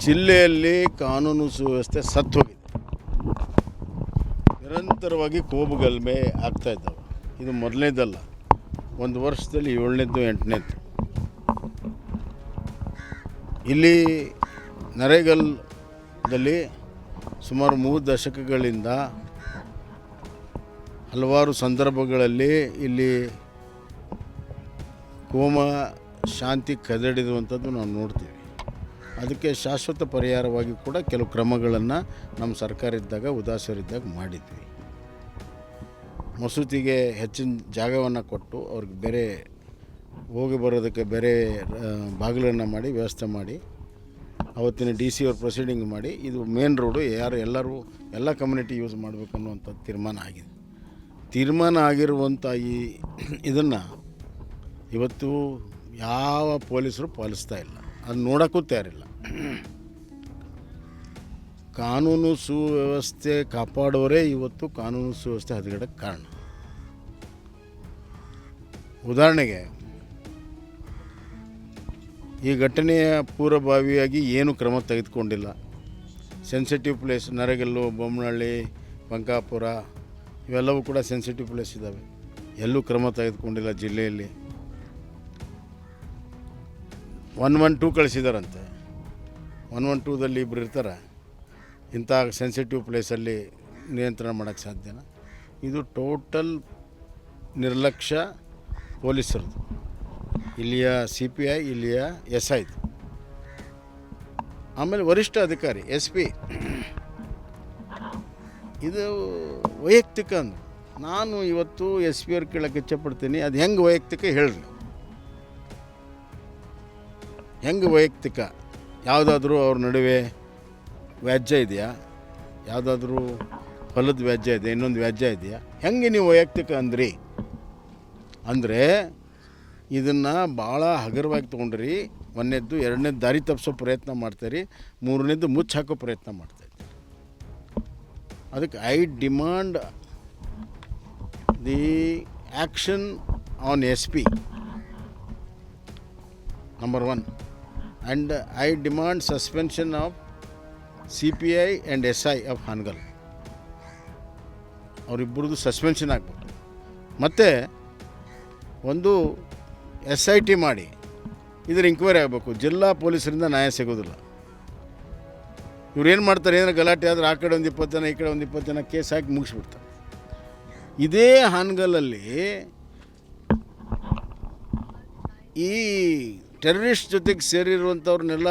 ಜಿಲ್ಲೆಯಲ್ಲಿ ಕಾನೂನು ಸುವ್ಯವಸ್ಥೆ ಸತ್ತೋಗಿದೆ. ನಿರಂತರವಾಗಿ ಕೋಬುಗಲಭೆ ಆಗ್ತಾ ಇದ್ದಾವೆ. ಇದು ಮೊದಲನೇದಲ್ಲ, ಒಂದು ವರ್ಷದಲ್ಲಿ 7ನೇದು 8ನೇದು. ಇಲ್ಲಿ ನರೇಗಲ್ದಲ್ಲಿ ಸುಮಾರು 3 ದಶಕಗಳಿಂದ ಹಲವಾರು ಸಂದರ್ಭಗಳಲ್ಲಿ ಇಲ್ಲಿ ಕೋಮ ಶಾಂತಿ ಕದಡಿರುವಂಥದ್ದು ನಾವು ನೋಡ್ತೀವಿ. ಅದಕ್ಕೆ ಶಾಶ್ವತ ಪರಿಹಾರವಾಗಿ ಕೂಡ ಕೆಲವು ಕ್ರಮಗಳನ್ನು ನಮ್ಮ ಸರ್ಕಾರ ಇದ್ದಾಗ ಉದಾಸರಿದ್ದಾಗ ಮಾಡಿದ್ವಿ. ಮಸೂತಿಗೆ ಹೆಚ್ಚಿನ ಜಾಗವನ್ನು ಕೊಟ್ಟು ಅವ್ರಿಗೆ ಬೇರೆ ಹೋಗಿ ಬರೋದಕ್ಕೆ ಬೇರೆ ಬಾಗಿಲನ್ನು ಮಾಡಿ ವ್ಯವಸ್ಥೆ ಮಾಡಿ ಅವತ್ತಿನ DC ಅವ್ರು ಪ್ರೊಸೀಡಿಂಗ್ ಮಾಡಿ ಇದು ಮೇನ್ ರೋಡು ಎಲ್ಲರೂ ಎಲ್ಲ ಕಮ್ಯುನಿಟಿ ಯೂಸ್ ಮಾಡಬೇಕು ಅನ್ನುವಂಥ ತೀರ್ಮಾನ ಆಗಿರುವಂಥ ಇದನ್ನು ಇವತ್ತು ಯಾವ ಪೊಲೀಸರು ಪಾಲಿಸ್ತಾ ಇಲ್ಲ, ಅದು ನೋಡೋಕ್ಕೂ ತಯಾರಿಲ್ಲ. ಕಾನೂನು ಸುವ್ಯವಸ್ಥೆ ಕಾಪಾಡೋರೇ ಇವತ್ತು ಕಾನೂನು ಸುವ್ಯವಸ್ಥೆ ಹದಗೆಡಕ್ಕೆ ಕಾರಣ. ಉದಾಹರಣೆಗೆ ಈ ಘಟನೆಯ ಪೂರ್ವಭಾವಿಯಾಗಿ ಏನು ಕ್ರಮ ತೆಗೆದುಕೊಂಡಿಲ್ಲ. ಸೆನ್ಸಿಟಿವ್ ಪ್ಲೇಸ್ ನರೇಗಲ್ಲು, ಬೊಮ್ಮನಹಳ್ಳಿ, ಬಂಕಾಪುರ ಇವೆಲ್ಲವೂ ಕೂಡ ಸೆನ್ಸಿಟಿವ್ ಪ್ಲೇಸ್ ಇದ್ದಾವೆ. ಎಲ್ಲೂ ಕ್ರಮ ತೆಗೆದುಕೊಂಡಿಲ್ಲ. ಜಿಲ್ಲೆಯಲ್ಲಿ 112 ಕಳಿಸಿದಾರಂತೆ. 112ದಲ್ಲಿ ಇಬ್ಬರು ಇರ್ತಾರೆ. ಇಂಥ ಸೆನ್ಸಿಟಿವ್ ಪ್ಲೇಸಲ್ಲಿ ನಿಯಂತ್ರಣ ಮಾಡೋಕ್ಕೆ ಸಾಧ್ಯನಾ? ಇದು ಟೋಟಲ್ ನಿರ್ಲಕ್ಷ್ಯ ಪೊಲೀಸರದು, ಇಲ್ಲಿಯ CPI, ಇಲ್ಲಿಯ SIದು. ಆಮೇಲೆ ವರಿಷ್ಠ ಅಧಿಕಾರಿ SP ಇದು ವೈಯಕ್ತಿಕ ಅಂದರು. ನಾನು ಇವತ್ತು SP ಅವ್ರು ಕೇಳೋಕ್ಕೆ ಇಚ್ಛೆಪಡ್ತೀನಿ, ಅದು ಹೆಂಗೆ ವೈಯಕ್ತಿಕ ಹೇಳ್ರಿ. ಹೆಂಗೆ ವೈಯಕ್ತಿಕ? ಯಾವುದಾದ್ರೂ ಅವ್ರ ನಡುವೆ ವ್ಯಾಜ್ಯ ಇದೆಯಾ? ಯಾವುದಾದ್ರೂ ಹೊಲದ ವ್ಯಾಜ್ಯ ಇದೆ, ಇನ್ನೊಂದು ವ್ಯಾಜ್ಯ ಇದೆಯಾ? ಹೆಂಗೆ ನೀವು ವೈಯಕ್ತಿಕ ಅಂದ್ರಿ? ಅಂದರೆ ಇದನ್ನು ಭಾಳ ಹಗುರವಾಗಿ ತೊಗೊಂಡ್ರಿ. 1ನೇದ್ದು 2ನೇದು ದಾರಿ ತಪ್ಪಿಸೋ ಪ್ರಯತ್ನ ಮಾಡ್ತಾಯಿರಿ, 3ನೇದು ಮುಚ್ಚಿ ಹಾಕೋ ಪ್ರಯತ್ನ ಮಾಡ್ತಾಯಿದ್ದೀರಿ. ಅದಕ್ಕೆ I demand the action on SP number 1 and I demand suspension of CPI and SI of Hanagal. ಅವರಿಬ್ಬರದು ಸಸ್ಪೆನ್ಷನ್ ಆಗಬೇಕು. ಮತ್ತು ಒಂದು SIT ಮಾಡಿ ಇದರ ಇಂಕ್ವೈರಿ ಆಗಬೇಕು. ಜಿಲ್ಲಾ ಪೊಲೀಸರಿಂದ ನ್ಯಾಯ ಸಿಗೋದಿಲ್ಲ. ಇವ್ರು ಏನು ಮಾಡ್ತಾರೆ, ಏನಾರು ಗಲಾಟೆ ಆದರೆ ಆ ಕಡೆ ಒಂದು 20 ಜನ, ಈ ಕಡೆ ಒಂದು 20 ಜನ ಕೇಸ್ ಹಾಕಿ ಮುಗಿಸ್ಬಿಡ್ತಾರೆ. ಇದೇ ಹಾನಗಲಲ್ಲಿ ಈ ಟೆರರಿಸ್ಟ್ ಜೊತೆಗೆ ಸೇರಿರುವಂಥವ್ರನ್ನೆಲ್ಲ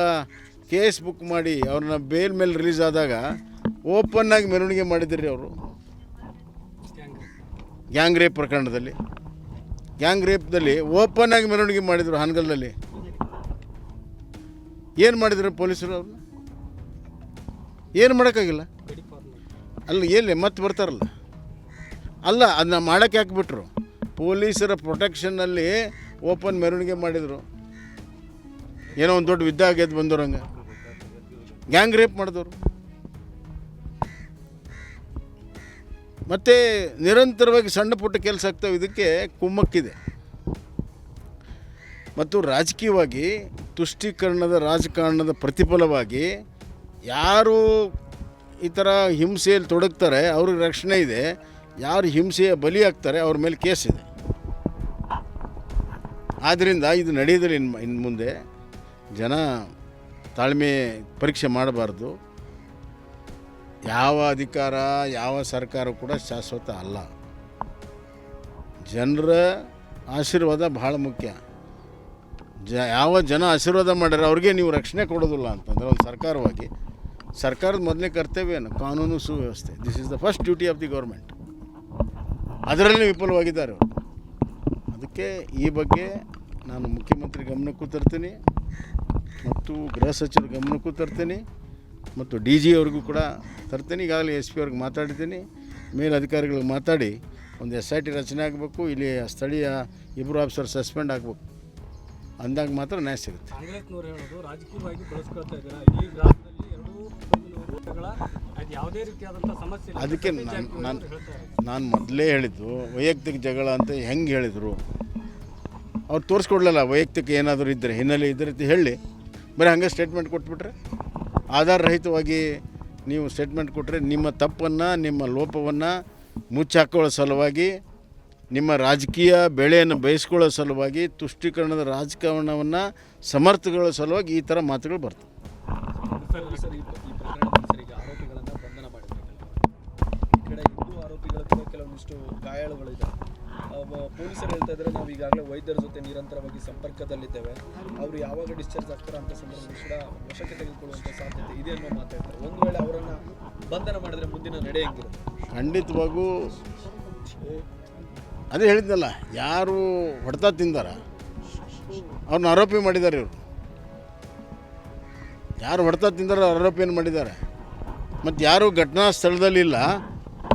ಕೇಸ್ ಬುಕ್ ಮಾಡಿ ಅವ್ರನ್ನ ಬೇಲ್ ಮೇಲೆ ರಿಲೀಸ್ ಆದಾಗ ಓಪನ್ನಾಗಿ ಮೆರವಣಿಗೆ ಮಾಡಿದ್ರಿ ಅವರು. ಗ್ಯಾಂಗ್ ರೇಪ್ ಪ್ರಕರಣದಲ್ಲಿ, ಗ್ಯಾಂಗ್ ರೇಪ್ದಲ್ಲಿ ಓಪನ್ನಾಗಿ ಮೆರವಣಿಗೆ ಮಾಡಿದರು ಹಾನಗಲ್ನಲ್ಲಿ. ಏನು ಮಾಡಿದ್ರು ಪೊಲೀಸರು? ಅವ್ರನ್ನ ಏನು ಮಾಡೋಕ್ಕಾಗಿಲ್ಲ. ಅಲ್ಲಿ ಎಲ್ಲಿ ಮತ್ತೆ ಬರ್ತಾರಲ್ಲ, ಅಲ್ಲ ಅದನ್ನ ಮಾಡೋಕ್ಕೆ ಹಾಕ್ಬಿಟ್ರು. ಪೊಲೀಸರ ಪ್ರೊಟೆಕ್ಷನ್ನಲ್ಲಿ ಓಪನ್ ಮೆರವಣಿಗೆ ಮಾಡಿದರು. ಏನೋ ಒಂದು ದೊಡ್ಡ ಯುದ್ಧ ಆಗ್ಯದ ಬಂದವ್ರಂಗೆ ಗ್ಯಾಂಗ್ ರೇಪ್ ಮಾಡಿದವರು. ಮತ್ತು ನಿರಂತರವಾಗಿ ಸಣ್ಣ ಪುಟ್ಟ ಕೆಲಸ ಆಗ್ತಾವೆ. ಇದಕ್ಕೆ ಕುಮ್ಮಕ್ಕಿದೆ. ಮತ್ತು ರಾಜಕೀಯವಾಗಿ ತುಷ್ಟೀಕರಣದ ರಾಜಕಾರಣದ ಪ್ರತಿಫಲವಾಗಿ ಯಾರು ಈ ಥರ ಹಿಂಸೆಯಲ್ಲಿ ತೊಡಗ್ತಾರೆ ಅವ್ರಿಗೆ ರಕ್ಷಣೆ ಇದೆ. ಯಾರು ಹಿಂಸೆಯ ಬಲಿಯಾಗ್ತಾರೆ ಅವ್ರ ಮೇಲೆ ಕೇಸ್ ಇದೆ. ಆದ್ದರಿಂದ ಇದು ನಡೆಯೋದಿಲ್ಲ. ಇನ್ನು ಮುಂದೆ ಜನ ತಾಳ್ಮೆ ಪರೀಕ್ಷೆ ಮಾಡಬಾರ್ದು. ಯಾವ ಅಧಿಕಾರ, ಯಾವ ಸರ್ಕಾರ ಕೂಡ ಶಾಶ್ವತ ಅಲ್ಲ. ಜನರ ಆಶೀರ್ವಾದ ಭಾಳ ಮುಖ್ಯ. ಯಾವ ಜನ ಆಶೀರ್ವಾದ ಮಾಡ್ಯಾರ ಅವ್ರಿಗೆ ನೀವು ರಕ್ಷಣೆ ಕೊಡೋದಿಲ್ಲ ಅಂತಂದರೆ ಒಂದು ಸರ್ಕಾರದ ಮೊದಲನೇ ಕರ್ತವ್ಯ ಏನು? ಕಾನೂನು ಸುವ್ಯವಸ್ಥೆ. This is the first duty of the government. ಅದರಲ್ಲಿ ವಿಫಲವಾಗಿದ್ದಾರೆ ಅವರು. ಅದಕ್ಕೆ ಈ ಬಗ್ಗೆ ನಾನು ಮುಖ್ಯಮಂತ್ರಿ ಗಮನಕ್ಕೂ ತರ್ತೀನಿ ಮತ್ತು ಗೃಹ ಸಚಿವರ ಗಮನಕ್ಕೂ ತರ್ತೀನಿ ಮತ್ತು DG ಅವ್ರಿಗೂ ಕೂಡ ತರ್ತೀನಿ. ಈಗಾಗಲೇ SP ಅವ್ರಿಗೆ ಮಾತಾಡಿದ್ದೀನಿ. ಮೇಲಧಿಕಾರಿಗಳಿಗೆ ಮಾತಾಡಿ ಒಂದು SIT ರಚನೆ ಆಗಬೇಕು. ಇಲ್ಲಿ ಸ್ಥಳೀಯ 2 ಆಫೀಸರ್ ಸಸ್ಪೆಂಡ್ ಆಗಬೇಕು. ಅಂದಾಗ ಮಾತ್ರ ನ್ಯಾಯ ಸಿಗುತ್ತೆ. ಕಾಂಗ್ರೆಸ್ನವರು ಹೇಳೋದು ರಾಜಕೀಯವಾಗಿ ಬಳಸ್ಕೊಳ್ತಾ ಇದ್ದಾರೆ. ಈ ಗ್ರಾಮದಲ್ಲಿ ಯಾವುದೇ ರೀತಿಯಾದಂಥ ಸಮಸ್ಯೆ. ಅದಕ್ಕೆ ನಾನು ಮೊದಲೇ ಹೇಳಿದ್ದು ವೈಯಕ್ತಿಕ ಜಗಳ ಅಂತ ಹೆಂಗೆ ಹೇಳಿದರು ಅವ್ರು ತೋರಿಸ್ಕೊಡ್ಲಲ್ಲ. ವೈಯಕ್ತಿಕ ಏನಾದರೂ ಇದ್ದರೆ ಹಿನ್ನೆಲೆ ಇದ್ದರೆ ಹೇಳಿ, ಬರೀ ಹಂಗೆ ಸ್ಟೇಟ್ಮೆಂಟ್ ಕೊಟ್ಬಿಟ್ರೆ ಆಧಾರರಹಿತವಾಗಿ ನೀವು ಸ್ಟೇಟ್ಮೆಂಟ್ ಕೊಟ್ಟರೆ ನಿಮ್ಮ ತಪ್ಪನ್ನು, ನಿಮ್ಮ ಲೋಪವನ್ನು ಮುಚ್ಚಾಕೊಳ್ಳೋ ಸಲುವಾಗಿ, ನಿಮ್ಮ ರಾಜಕೀಯ ಬೆಳೆಯನ್ನು ಬಯಸ್ಕೊಳ್ಳೋ ಸಲುವಾಗಿ, ತುಷ್ಟೀಕರಣದ ರಾಜಕಾರಣವನ್ನು ಸಮರ್ಥಗೊಳ್ಳೋ ಸಲುವಾಗಿ ಈ ಥರ ಮಾತುಗಳು ಬರ್ತವೆ. ಸರ್ ಈ ಪ್ರಕರಣದಲ್ಲಿ ಸರ್ ಈಗ ಆರೋಪಿಗಳನ್ನು ಬಂಧನ ಮಾಡಿದ್ದಾರೆ. ಈ ಕಡೆ ಹಿಂದೂ ಆರೋಪಿಗಳ ಕೂಡ ಕೆಲವೊಂದಿಷ್ಟು ಗಾಯಾಳುಗಳಿದ್ದಾವೆ. ಪೊಲೀಸರು ಹೇಳ್ತಾ ಇದ್ದಾರೆ, ನಾವು ಈಗಾಗಲೇ ವೈದ್ಯರ ಜೊತೆ ನಿರಂತರವಾಗಿ ಸಂಪರ್ಕದಲ್ಲಿದ್ದೇವೆ, ಅವರು ಯಾವಾಗ ಡಿಸ್ಚಾರ್ಜ್ ಆಗ್ತಾರೆ ಅಂತ ಸಂದರ್ಭದಲ್ಲಿ ಕೂಡ ವಶಕ್ಕೆ ತೆಗೆದುಕೊಳ್ಳುವಂಥ ಸಾಧ್ಯತೆ ಇದೆ ಅನ್ನೋ ಮಾತಾಡ್ತಾರೆ. ಒಂದು ವೇಳೆ ಅವರನ್ನು ಬಂಧನ ಮಾಡಿದರೆ ಮುಂದಿನ ನಡೆ ಹೆಂಗಿರುತ್ತೆ? ಖಂಡಿತವಾಗೂ ಅದೇ ಹೇಳಿದ್ನಲ್ಲ, ಯಾರು ಹೊಡೆತ ತಿಂದಾರ ಅವ್ರನ್ನ ಆರೋಪಿ ಮಾಡಿದ್ದಾರೆ. ಇವರು ಯಾರು ಹೊಡೆತ ತಿಂದಾರ ಆರೋಪಿಯನ್ನು ಮಾಡಿದ್ದಾರೆ. ಮತ್ತು ಯಾರು ಘಟನಾ ಸ್ಥಳದಲ್ಲಿಲ್ಲ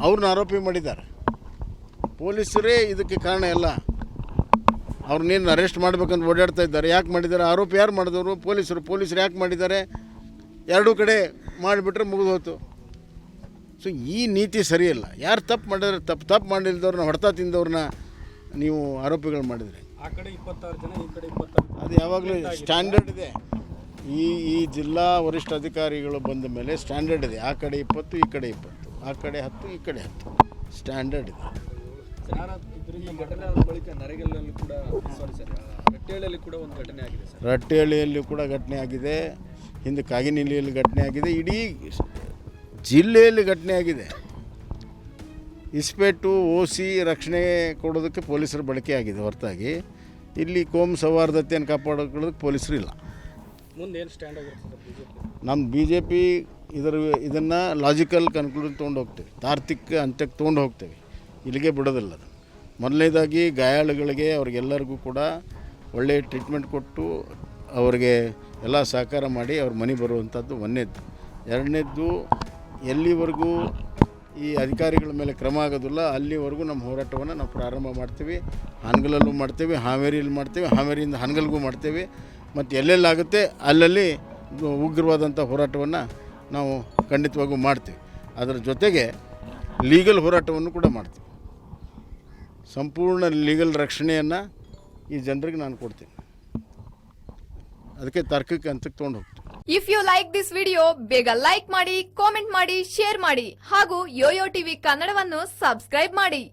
ಅವ್ರನ್ನ ಆರೋಪಿ ಮಾಡಿದ್ದಾರೆ. ಪೊಲೀಸರೇ ಇದಕ್ಕೆ ಕಾರಣ ಎಲ್ಲ. ಅವ್ರನ್ನೇನು ಅರೆಸ್ಟ್ ಮಾಡ್ಬೇಕಂತ ಓಡಾಡ್ತಾ ಇದ್ದಾರೆ. ಯಾಕೆ ಮಾಡಿದ್ದಾರೆ? ಆರೋಪಿ ಯಾರು ಮಾಡಿದವರು? ಪೊಲೀಸರು ಯಾಕೆ ಮಾಡಿದ್ದಾರೆ? ಎರಡೂ ಕಡೆ ಮಾಡಿಬಿಟ್ರೆ ಮುಗಿದು ಹೋಯ್ತು. ಸೊ ಈ ನೀತಿ ಸರಿಯಲ್ಲ. ಯಾರು ತಪ್ಪು ಮಾಡಿದ್ರೆ ತಪ್ಪು ಮಾಡಿಲ್ದವ್ರನ್ನ, ಹೊಡೆತ ತಿಂದವ್ರನ್ನ ನೀವು ಆರೋಪಿಗಳು ಮಾಡಿದ್ರಿ. ಆ ಕಡೆ 26 ಜನ, ಈ ಕಡೆ 26. ಅದು ಯಾವಾಗಲೂ ಸ್ಟ್ಯಾಂಡರ್ಡ್ ಇದೆ. ಈ ಜಿಲ್ಲಾ ವರಿಷ್ಠ ಅಧಿಕಾರಿಗಳು ಬಂದ ಮೇಲೆ ಸ್ಟ್ಯಾಂಡರ್ಡ್ ಇದೆ. ಆ ಕಡೆ 20, ಈ ಕಡೆ 20, ಆ ಕಡೆ 10, ಈ ಕಡೆ 10 ಸ್ಟ್ಯಾಂಡರ್ಡ್ ಇದೆ. ಈ ಘಟನೆ ಬಳಿಕ ನರೇಗಲ್ಲಲ್ಲಿ ಕೂಡ ರಟ್ಟೇಳಿಯಲ್ಲಿ ಕೂಡ ಒಂದು ಘಟನೆ ಆಗಿದೆ ಸರ್. ರಟ್ಟೇಳಿಯಲ್ಲಿ ಕೂಡ ಘಟನೆ ಆಗಿದೆ, ಹಿಂದೆ ಕಾಗಿನೆಲೆಯಲ್ಲಿ ಘಟನೆ ಆಗಿದೆ, ಇಡೀ ಜಿಲ್ಲೆಯಲ್ಲಿ ಘಟನೆ ಆಗಿದೆ. ಇಸ್ಪೇಟು OC ರಕ್ಷಣೆ ಕೊಡೋದಕ್ಕೆ ಪೊಲೀಸರ ಬಳಕೆ ಆಗಿದೆ ಹೊರತಾಗಿ ಇಲ್ಲಿ ಕೋಮು ಸೌಹಾರ್ದತೆಯನ್ನು ಕಾಪಾಡೋದಕ್ಕೆ ಪೊಲೀಸರು ಇಲ್ಲ. ಮುಂದೆ ಏನು ಸ್ಟ್ಯಾಂಡ್ ಆಗಿರುತ್ತೆ BJP? ನಮ್ಮ BJP ಇದನ್ನು ಲಾಜಿಕಲ್ ಕನ್ಕ್ಲೂಷನ್ ತೊಗೊಂಡು ಹೋಗ್ತೇವೆ, ತಾರ್ಕಿಕ ಅಂತ್ಯಕ್ಕೆ ತೊಗೊಂಡು ಹೋಗ್ತೇವೆ, ಇಲ್ಲಿಗೆ ಬಿಡೋದಿಲ್ಲ. ಅದು ಮೊದಲನೇದಾಗಿ ಗಾಯಾಳುಗಳಿಗೆ ಅವ್ರಿಗೆಲ್ಲರಿಗೂ ಕೂಡ ಒಳ್ಳೆಯ ಟ್ರೀಟ್ಮೆಂಟ್ ಕೊಟ್ಟು ಅವ್ರಿಗೆ ಎಲ್ಲ ಸಹಕಾರ ಮಾಡಿ ಅವ್ರ ಮನೆ ಬರುವಂಥದ್ದು ಒಂದನೇದ್ದು. ಎರಡನೇದ್ದು, ಎಲ್ಲಿವರೆಗೂ ಈ ಅಧಿಕಾರಿಗಳ ಮೇಲೆ ಕ್ರಮ ಆಗೋದಿಲ್ಲ ಅಲ್ಲಿವರೆಗೂ ನಮ್ಮ ಹೋರಾಟವನ್ನು ನಾವು ಪ್ರಾರಂಭ ಮಾಡ್ತೀವಿ. ಹಾನಗಲಲ್ಲೂ ಮಾಡ್ತೇವೆ, ಹಾವೇರಿಯಲ್ಲಿ ಮಾಡ್ತೇವೆ, ಹಾವೇರಿಯಿಂದ ಹಾನಗಲ್ಗೂ ಮಾಡ್ತೇವೆ. ಮತ್ತು ಎಲ್ಲೆಲ್ಲಾಗುತ್ತೆ ಅಲ್ಲಲ್ಲಿ ಉಗ್ರವಾದಂಥ ಹೋರಾಟವನ್ನು ನಾವು ಖಂಡಿತವಾಗೂ ಮಾಡ್ತೀವಿ. ಅದರ ಜೊತೆಗೆ ಲೀಗಲ್ ಹೋರಾಟವನ್ನು ಕೂಡ ಮಾಡ್ತೀವಿ. ಸಂಪೂರ್ಣ ಲೀಗಲ್ ರಕ್ಷಣೆಯನ್ನು ಈ ಜನರಿಗೆ ನಾನು ಕೊಡ್ತೀನಿ. ಅದಕ್ಕೆ ತಾರ್ಕಿಕ ಹಂತಕ್ಕೆ ತೊಗೊಂಡು ಹೋಗ್ತೀನಿ. If you like this video ಬೇಗ ಲೈಕ್ ಮಾಡಿ, ಕಾಮೆಂಟ್ ಮಾಡಿ, ಶೇರ್ ಮಾಡಿ ಹಾಗೂ ಯೋಯೋ ಟಿವಿ ಕನ್ನಡವನ್ನು ಸಬ್ಸ್ಕ್ರೈಬ್ ಮಾಡಿ.